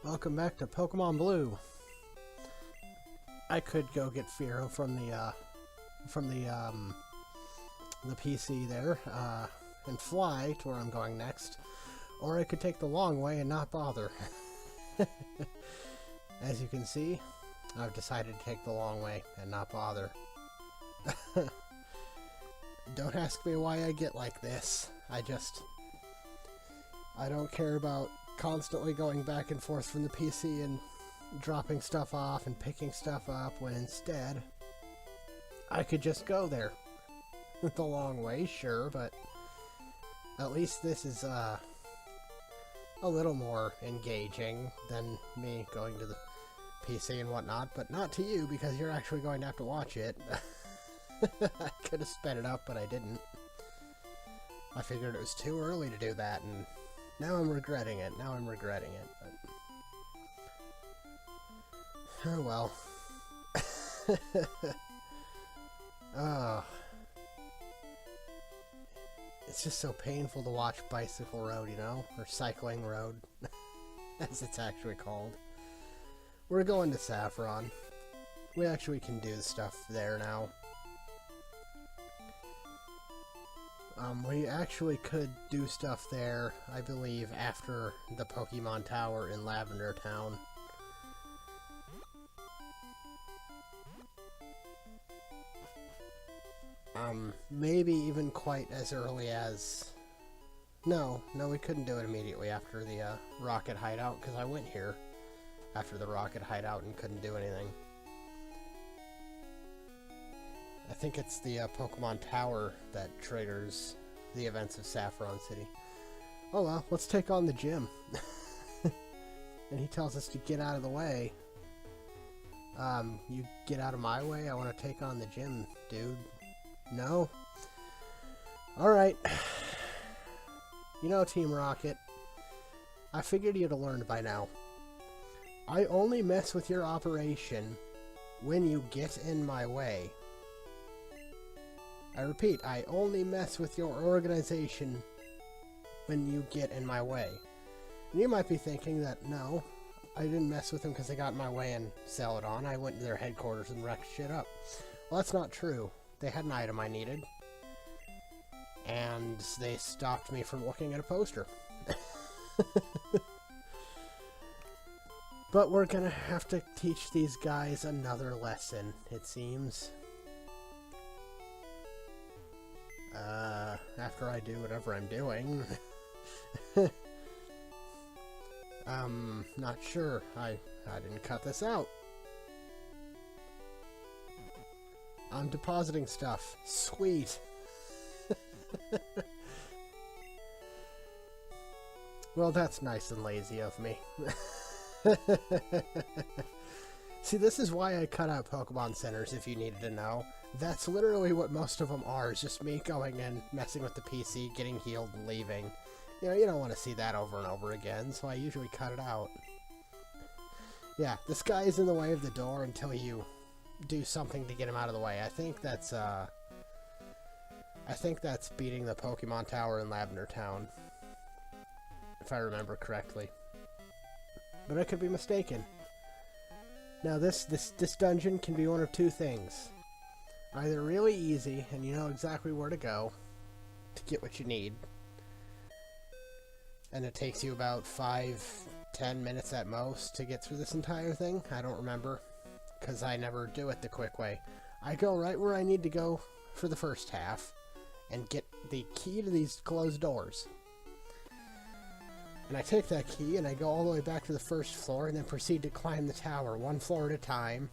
Welcome back to Pokemon Blue. I could go get Fearow from the PC there and fly to where I'm going next, or I could take the long way and not bother. As you can see, I've decided to take the long way and not bother. Don't ask me why I get like this. I don't care about constantly going back and forth from the PC and dropping stuff off and picking stuff up, when instead I could just go there. The long way, sure, but at least this is a little more engaging than me going to the PC and whatnot, but not to you because you're actually going to have to watch it. I could have sped it up, but I didn't. I figured it was too early to do that, and now I'm regretting it. But oh well. Oh. It's just so painful to watch Bicycle Road, you know? Or Cycling Road, as it's actually called. We're going to Saffron. We actually can do stuff there now. We actually could do stuff there, I believe, after the Pokemon Tower in Lavender Town. Maybe even quite as early as... No, we couldn't do it immediately after the Rocket Hideout, because I went here after the Rocket Hideout and couldn't do anything. I think it's the Pokemon Tower that triggers the events of Saffron City. Oh well, let's take on the gym. And he tells us to get out of the way. You get out of my way? I want to take on the gym, dude. No? Alright. You know, Team Rocket, I figured you'd have learned by now. I only mess with your operation when you get in my way. I repeat, I only mess with your organization when you get in my way. And you might be thinking that, no, I didn't mess with them because they got in my way and sell it on. I went to their headquarters and wrecked shit up. Well, that's not true. They had an item I needed, and they stopped me from looking at a poster. But we're gonna have to teach these guys another lesson, it seems. After I do whatever I'm doing. Not sure. I didn't cut this out. I'm depositing stuff. Sweet. Well, that's nice and lazy of me. See, this is why I cut out Pokemon Centers, if you needed to know. That's literally what most of them are, is just me going and messing with the PC, getting healed, and leaving. You know, you don't want to see that over and over again, so I usually cut it out. Yeah, this guy is in the way of the door until you do something to get him out of the way. I think that's beating the Pokemon Tower in Lavender Town, if I remember correctly. But I could be mistaken. Now this dungeon can be one of two things. Either really easy, and you know exactly where to go to get what you need, and it takes you about 5-10 minutes at most to get through this entire thing. I don't remember, because I never do it the quick way. I go right where I need to go for the first half, and get the key to these closed doors. And I take that key, and I go all the way back to the first floor, and then proceed to climb the tower, one floor at a time,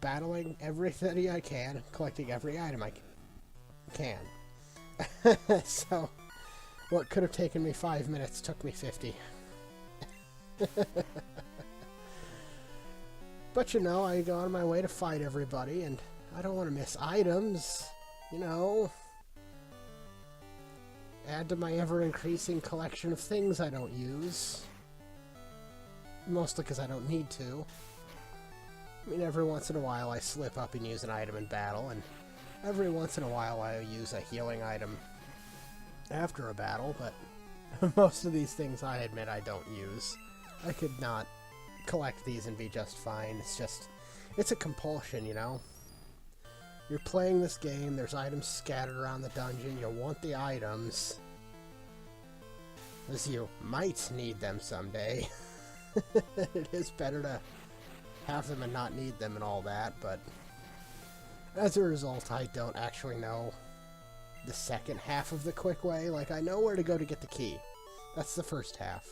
battling everything I can, collecting every item I can. So, what could have taken me 5 minutes took me 50. But you know, I go on my way to fight everybody, and I don't want to miss items, you know. Add to my ever-increasing collection of things I don't use. Mostly because I don't need to. I mean, every once in a while I slip up and use an item in battle, and every once in a while I use a healing item after a battle, but most of these things I admit I don't use. I could not collect these and be just fine. It's just, it's a compulsion, you know? You're playing this game, there's items scattered around the dungeon, you want the items, as you might need them someday. It is better to have them and not need them and all that, but as a result, I don't actually know the second half of the quick way. Like, I know where to go to get the key. That's the first half.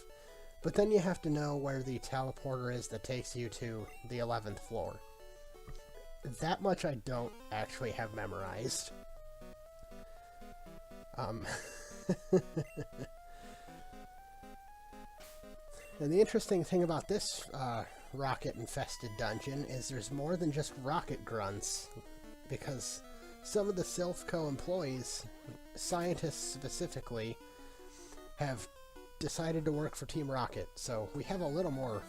But then you have to know where the teleporter is that takes you to the 11th floor. That much I don't actually have memorized. And the interesting thing about this rocket-infested dungeon is there's more than just rocket grunts, because some of the Silphco employees, scientists specifically, have decided to work for Team Rocket, so we have a little more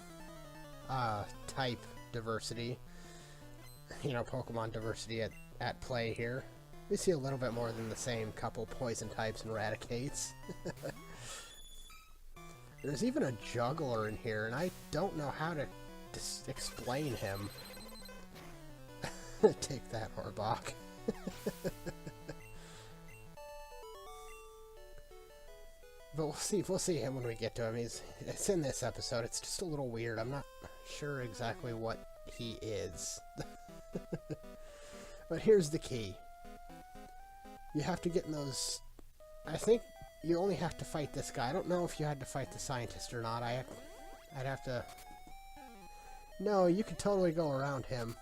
type diversity. You know, Pokemon diversity at play here. We see a little bit more than the same couple poison types and Raticates. There's even a juggler in here, and I don't know how to explain him. Take that, Orbach. But we'll see him when we get to him. It's in this episode. It's just a little weird. I'm not sure exactly what he is. But here's the key. You have to get in those... I think you only have to fight this guy. I don't know if you had to fight the scientist or not. I'd have to... No, you could totally go around him.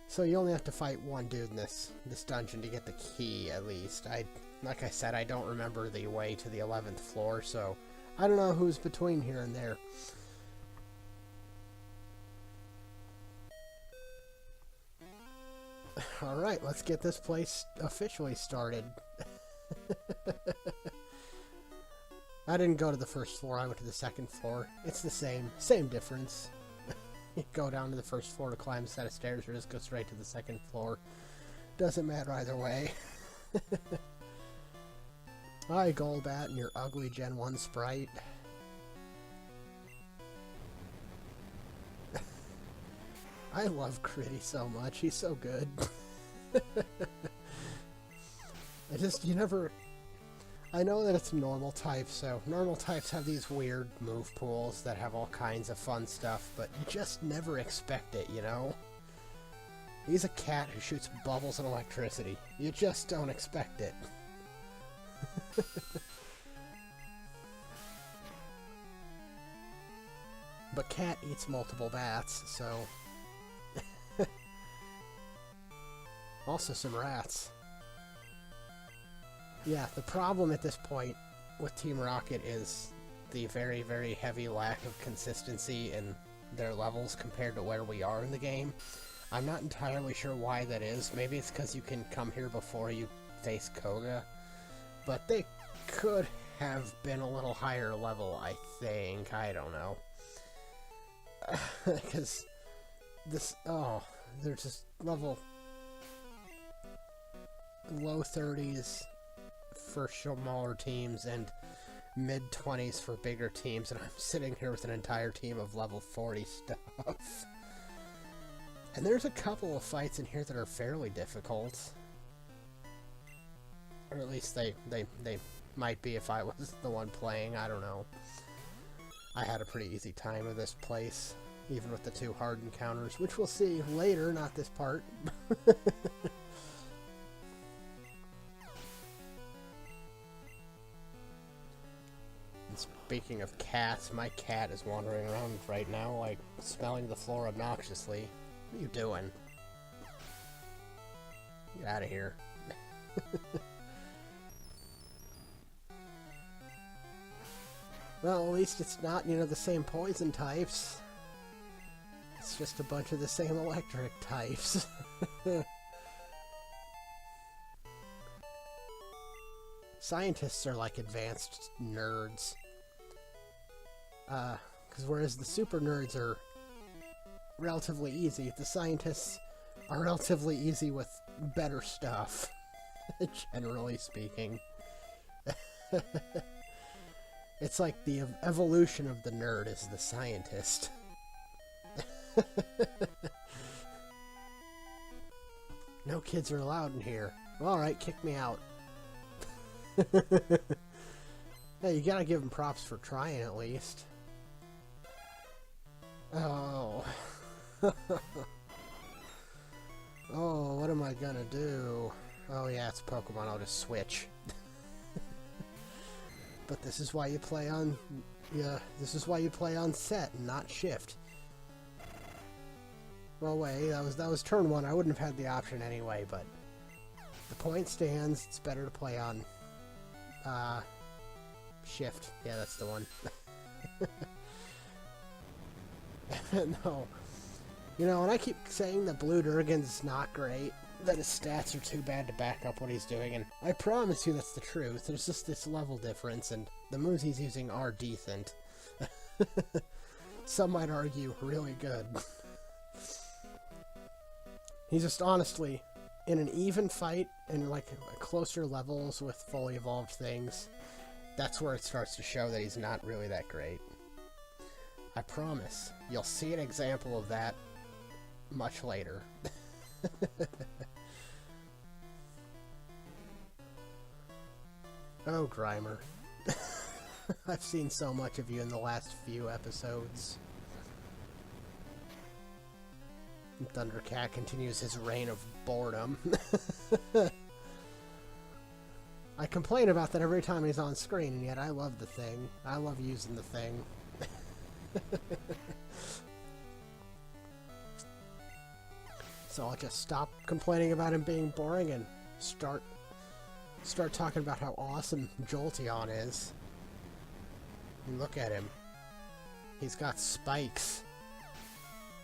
So you only have to fight one dude in this dungeon to get the key, at least. Like I said, I don't remember the way to the 11th floor, so I don't know who's between here and there. Alright, let's get this place officially started. I didn't go to the first floor, I went to the second floor. It's the same difference. You go down to the first floor to climb a set of stairs, or just go straight to the second floor. Doesn't matter either way. Hi, Golbat, and your ugly Gen 1 sprite. I love Critty so much, he's so good. I know that it's normal types, so normal types have these weird move pools that have all kinds of fun stuff, but you just never expect it, you know? He's a cat who shoots bubbles and electricity. You just don't expect it. But cat eats multiple bats, so... Also some rats. Yeah, the problem at this point with Team Rocket is the very, very heavy lack of consistency in their levels compared to where we are in the game. I'm not entirely sure why that is. Maybe it's because you can come here before you face Koga. But they could have been a little higher level, I think. I don't know. Because this... Oh, they're just level... low 30s for smaller teams and mid-20s for bigger teams, and I'm sitting here with an entire team of level 40 stuff. And there's a couple of fights in here that are fairly difficult. Or at least they might be if I was the one playing, I don't know. I had a pretty easy time with this place, even with the 2 hard encounters, which we'll see later, not this part. Speaking of cats, my cat is wandering around right now, like, smelling the floor obnoxiously. What are you doing? Get out of here. Well, at least it's not, you know, the same poison types. It's just a bunch of the same electric types. Scientists are like advanced nerds. Because whereas the super nerds are relatively easy, the scientists are relatively easy with better stuff, generally speaking. It's like the evolution of the nerd is the scientist. No kids are allowed in here. Alright, kick me out. Hey, you gotta give him props for trying at least. Oh. Oh, what am I gonna do? Oh yeah, it's Pokemon, I'll just switch. But this is why you play on... Yeah, this is why you play on set and not shift. Well, wait, that was turn 1. I wouldn't have had the option anyway, but... The point stands, it's better to play on... shift. Yeah, that's the one. No. You know, and I keep saying that Blue Durgan's not great, that his stats are too bad to back up what he's doing, and I promise you that's the truth. There's just this level difference, and the moves he's using are decent. Some might argue really good. He's just honestly, in an even fight, in like closer levels with fully evolved things, that's where it starts to show that he's not really that great. I promise. You'll see an example of that much later. Oh, Grimer. I've seen so much of you in the last few episodes. Thundercat continues his reign of boredom. I complain about that every time he's on screen, and yet I love the thing. I love using the thing. So I'll just stop complaining about him being boring and start talking about how awesome Jolteon is. And look at him. He's got spikes.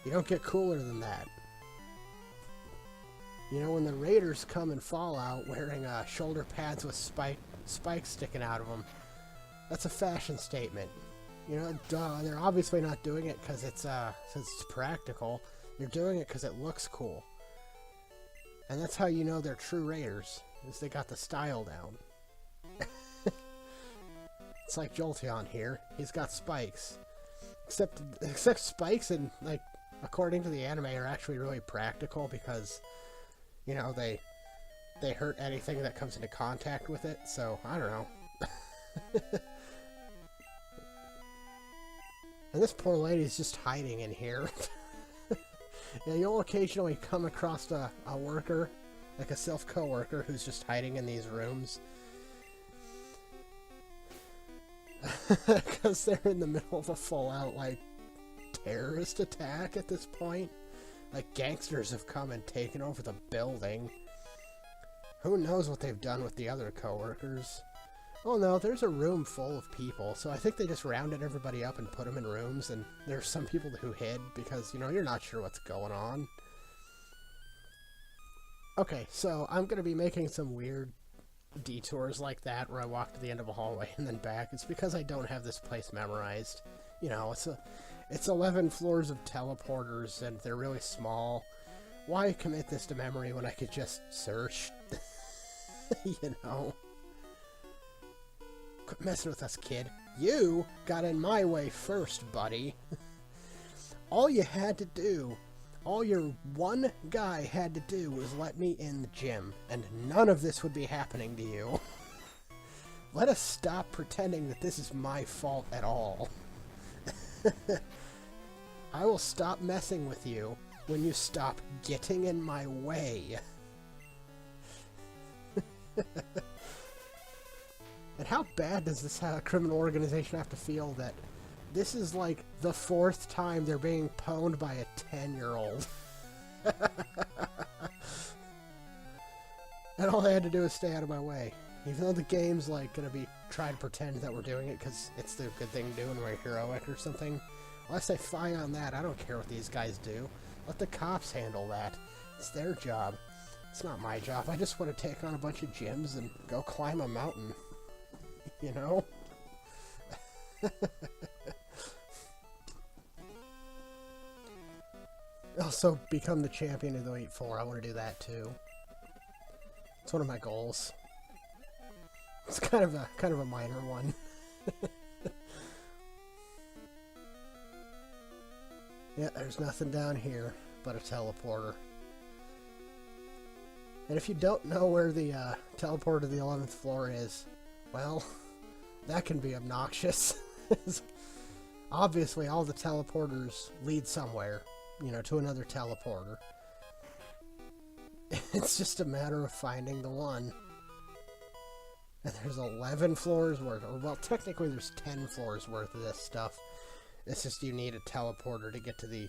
You don't get cooler than that. You know, when the Raiders come in Fallout wearing shoulder pads with spikes sticking out of them, that's a fashion statement. You know, duh, they're obviously not doing it because it's practical. You're doing it because it looks cool. And that's how you know they're true Raiders, is they got the style down. It's like Jolteon here. He's got spikes. Except spikes, and like, according to the anime, are actually really practical because, you know, they hurt anything that comes into contact with it, so I don't know. And this poor lady's just hiding in here. Yeah, you'll occasionally come across a worker, like a self-co-worker, who's just hiding in these rooms. Because they're in the middle of a full-out, like, terrorist attack at this point. Like, gangsters have come and taken over the building. Who knows what they've done with the other co-workers? Oh no, there's a room full of people, so I think they just rounded everybody up and put them in rooms, and there's some people who hid because, you know, you're not sure what's going on. Okay, so I'm going to be making some weird detours like that where I walk to the end of a hallway and then back. It's because I don't have this place memorized. You know, it's 11 floors of teleporters, and they're really small. Why commit this to memory when I could just search? You know? Quit messing with us, kid. You got in my way first, buddy. All you had to do, all your one guy had to do was let me in the gym, and none of this would be happening to you. Let us stop pretending that this is my fault at all. I will stop messing with you when you stop getting in my way. And how bad does this criminal organization have to feel that this is like the 4th time they're being pwned by a 10-year-old? And all they had to do is stay out of my way. Even though the game's like gonna be trying to pretend that we're doing it because it's the good thing to do and we're heroic or something. Well, I say fine on that. I don't care what these guys do. Let the cops handle that. It's their job. It's not my job. I just want to take on a bunch of gyms and go climb a mountain. You know? Also, become the champion of the Elite Four. I want to do that too. It's one of my goals. It's kind of a minor one. Yeah, there's nothing down here but a teleporter. And if you don't know where the teleporter to the 11th floor is, well, that can be obnoxious. Obviously, all the teleporters lead somewhere, you know, to another teleporter. It's just a matter of finding the one. And there's 11 floors worth, or well, technically there's 10 floors worth of this stuff. It's just you need a teleporter to get to the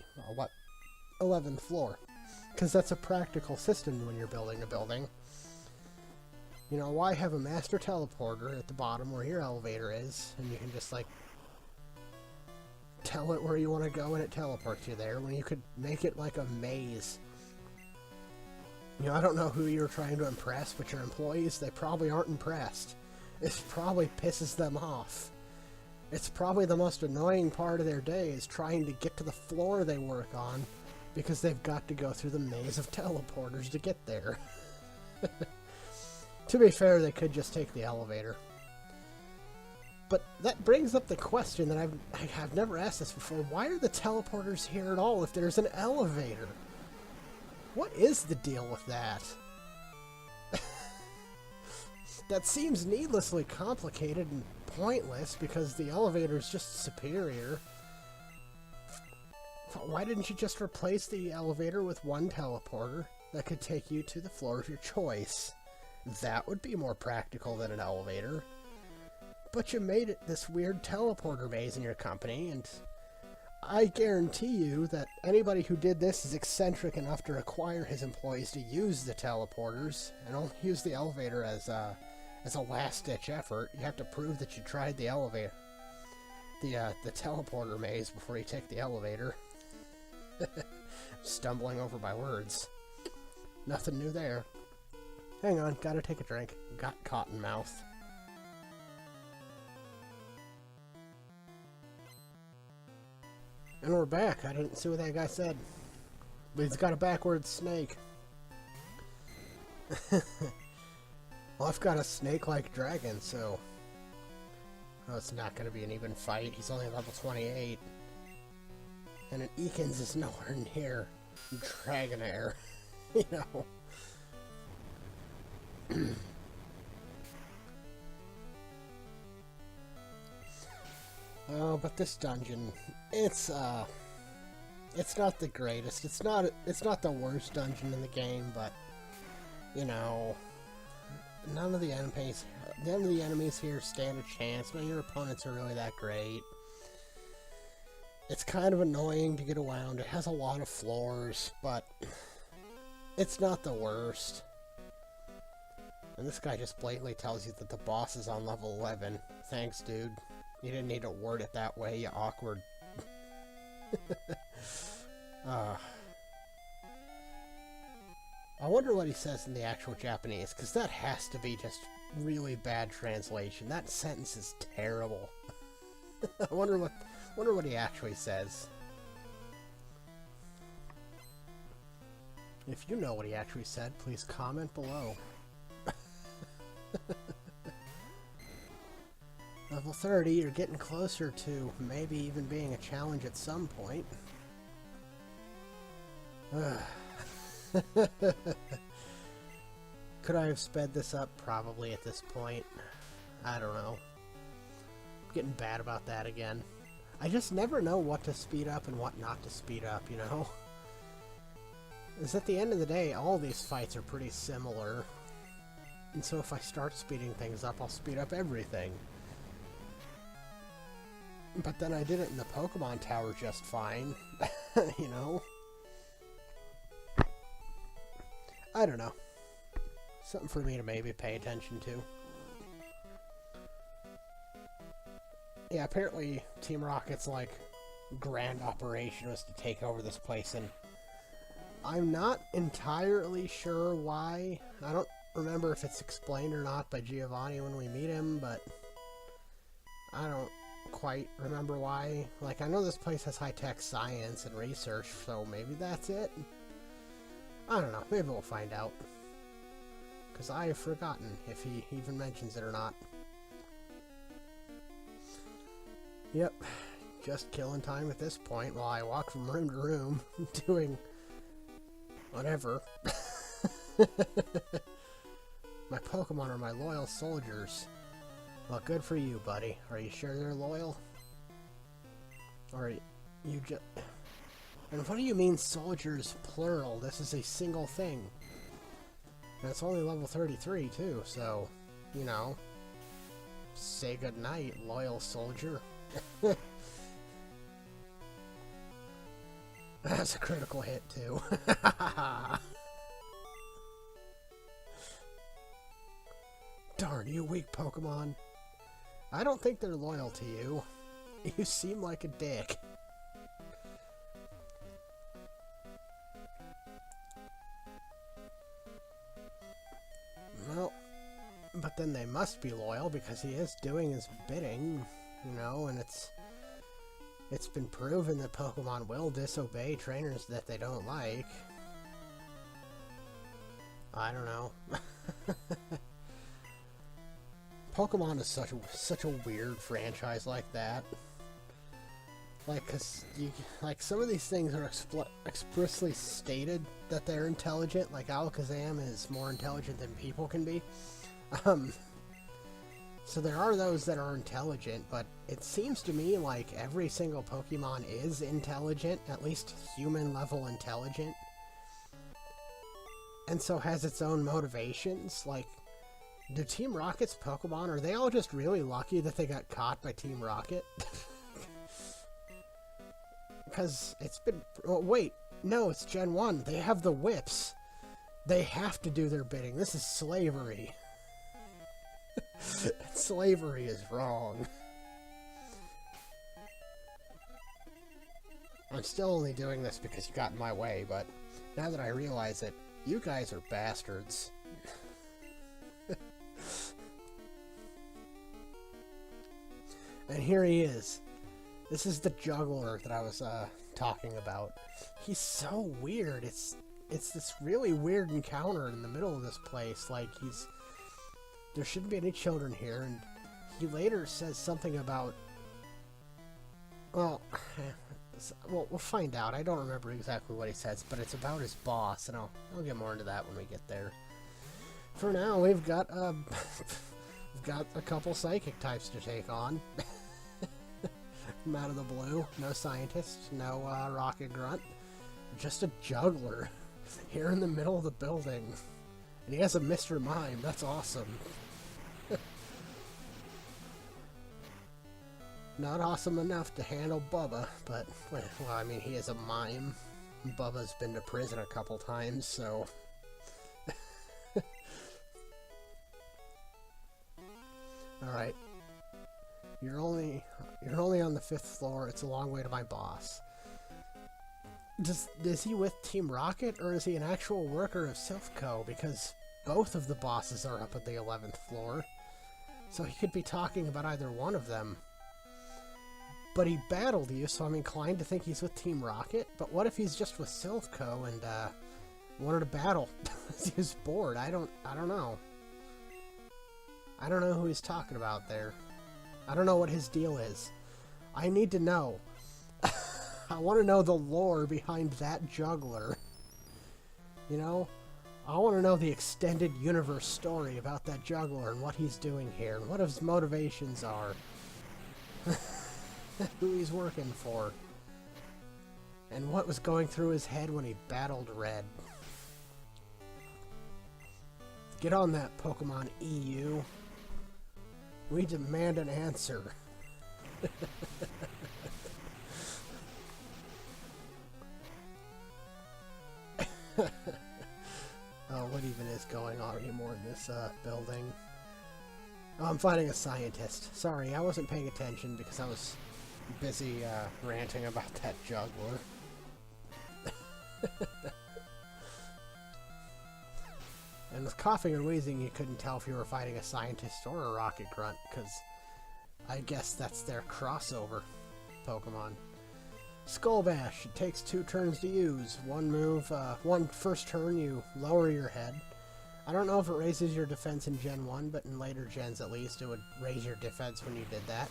11th floor. Because that's a practical system when you're building a building. You know, why have a master teleporter at the bottom where your elevator is, and you can just, like, tell it where you want to go and it teleports you there, when you could make it like a maze. You know, I don't know who you're trying to impress, but your employees, they probably aren't impressed. It probably pisses them off. It's probably the most annoying part of their day is trying to get to the floor they work on, because they've got to go through the maze of teleporters to get there. To be fair, they could just take the elevator. But that brings up the question that I've never asked this before. Why are the teleporters here at all if there's an elevator? What is the deal with that? That seems needlessly complicated and pointless because the elevator is just superior. Why didn't you just replace the elevator with one teleporter that could take you to the floor of your choice? That would be more practical than an elevator. But you made it this weird teleporter maze in your company, and I guarantee you that anybody who did this is eccentric enough to require his employees to use the teleporters and only use the elevator as a last-ditch effort. You have to prove that you tried the elevator, the teleporter maze before you take the elevator. Stumbling over my words. Nothing new there. Hang on, gotta take a drink. Got cotton mouth. And we're back. I didn't see what that guy said. But he's got a backwards snake. Well, I've got a snake-like dragon, so... Oh, it's not going to be an even fight. He's only level 28. And an Ekans is nowhere near Dragonair. You know. Oh, but this dungeon, it's not the greatest. It's not the worst dungeon in the game, but you know, none of the enemies here stand a chance. None of your opponents are really that great. It's kind of annoying to get around. It has a lot of floors, but it's not the worst. And this guy just blatantly tells you that the boss is on level 11. Thanks, dude. You didn't need to word it that way, you awkward. I wonder what he says in the actual Japanese, because that has to be just really bad translation. That sentence is terrible. I wonder what he actually says. If you know what he actually said, please comment below. Level 30, you're getting closer to maybe even being a challenge at some point. Could I have sped this up? Probably at this point. I don't know. I'm getting bad about that again. I just never know what to speed up and what not to speed up, you know? Because at the end of the day, all these fights are pretty similar. And so if I start speeding things up, I'll speed up everything. But then I did it in the Pokémon Tower just fine, you know? I don't know. Something for me to maybe pay attention to. Yeah, apparently Team Rocket's, like, grand operation was to take over this place, and I'm not entirely sure why. I don't remember if it's explained or not by Giovanni when we meet him, but I don't quite remember why. Like, I know this place has high-tech science and research, so maybe that's it. I don't know. Maybe we'll find out. Because I have forgotten if he even mentions it or not. Yep. just killing time at this point while I walk from room to room, doing whatever. My Pokemon are my loyal soldiers. Well, good for you, buddy. Are you sure they're loyal? Or you just... And what do you mean soldiers plural? This is a single thing. And it's only level 33 too, so, you know, say goodnight, loyal soldier. That's a critical hit too. Darn, you weak Pokemon. I don't think they're loyal to you. You seem like a dick. Well, but then they must be loyal because he is doing his bidding, you know, and it's been proven that Pokemon will disobey trainers that they don't like. I don't know. Pokemon is such a weird franchise like that. Like, cause some of these things are expressly stated that they're intelligent. Like Alakazam is more intelligent than people can be. So there are those that are intelligent, but it seems to me like every single Pokemon is intelligent, at least human level intelligent, and so has its own motivations. Like, do Team Rocket's Pokemon, are they all just really lucky that they got caught by Team Rocket? Because it's been... Oh, wait. No, it's Gen 1. They have the whips. They have to do their bidding. This is slavery. Slavery is wrong. I'm still only doing this because you got in my way, but now that I realize it, you guys are bastards. And here he is. This is the juggler that I was talking about. He's so weird. It's this really weird encounter in the middle of this place. Like, there shouldn't be any children here, and he later says something about... Well, we'll find out. I don't remember exactly what he says, but it's about his boss, and I'll get more into that when we get there. For now, we've got we've got a couple psychic types to take on. From out of the blue. No scientist, no rocket grunt. Just a juggler here in the middle of the building. And he has a Mr. Mime. That's awesome. Not awesome enough to handle Bubba, but, well, I mean, he is a mime. Bubba's been to prison a couple times, so... Alright. You're only on the 5th floor. It's a long way to my boss. Is he with Team Rocket, or is he an actual worker of Silphco? Because both of the bosses are up at the 11th floor. So he could be talking about either one of them. But he battled you, so I'm inclined to think he's with Team Rocket. But what if he's just with Silphco and wanted to battle? He was bored. I don't know. I don't know who he's talking about there. I don't know what his deal is. I need to know. I want to know the lore behind that juggler. You know? I want to know the extended universe story about that juggler and what he's doing here, and what his motivations are. Who he's working for. And what was going through his head when he battled Red. Get on that, Pokemon EU. We demand an answer. Oh, what even is going on anymore in this building? Oh, I'm fighting a scientist. Sorry, I wasn't paying attention because I was busy ranting about that juggler. And with coughing and wheezing, you couldn't tell if you were fighting a scientist or a rocket grunt, because I guess that's their crossover Pokemon. Skull Bash. It takes 2 turns to use. One first turn you lower your head. I don't know if it raises your defense in Gen 1, but in later gens at least, it would raise your defense when you did that.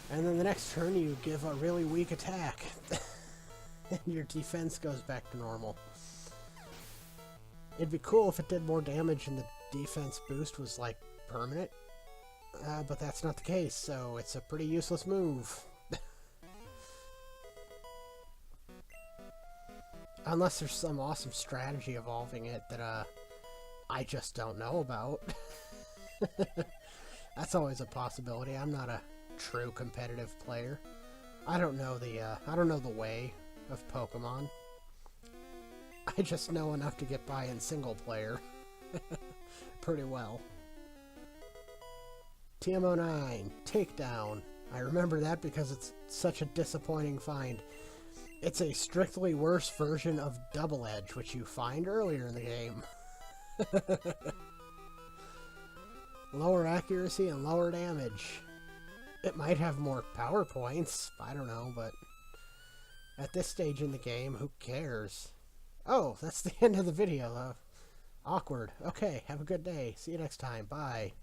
And then the next turn you give a really weak attack. And your defense goes back to normal. It'd be cool if it did more damage and the defense boost was, like, permanent. But that's not the case, so it's a pretty useless move. Unless there's some awesome strategy evolving it that, I just don't know about. That's always a possibility. I'm not a true competitive player. I don't know the way of Pokemon. I just know enough to get by in single player. Pretty well. TMO9, Takedown. I remember that because it's such a disappointing find. It's a strictly worse version of Double Edge, which you find earlier in the game. Lower accuracy and lower damage. It might have more power points, I don't know, but at this stage in the game, who cares? Oh, that's the end of the video, though. Awkward. Okay, have a good day. See you next time. Bye.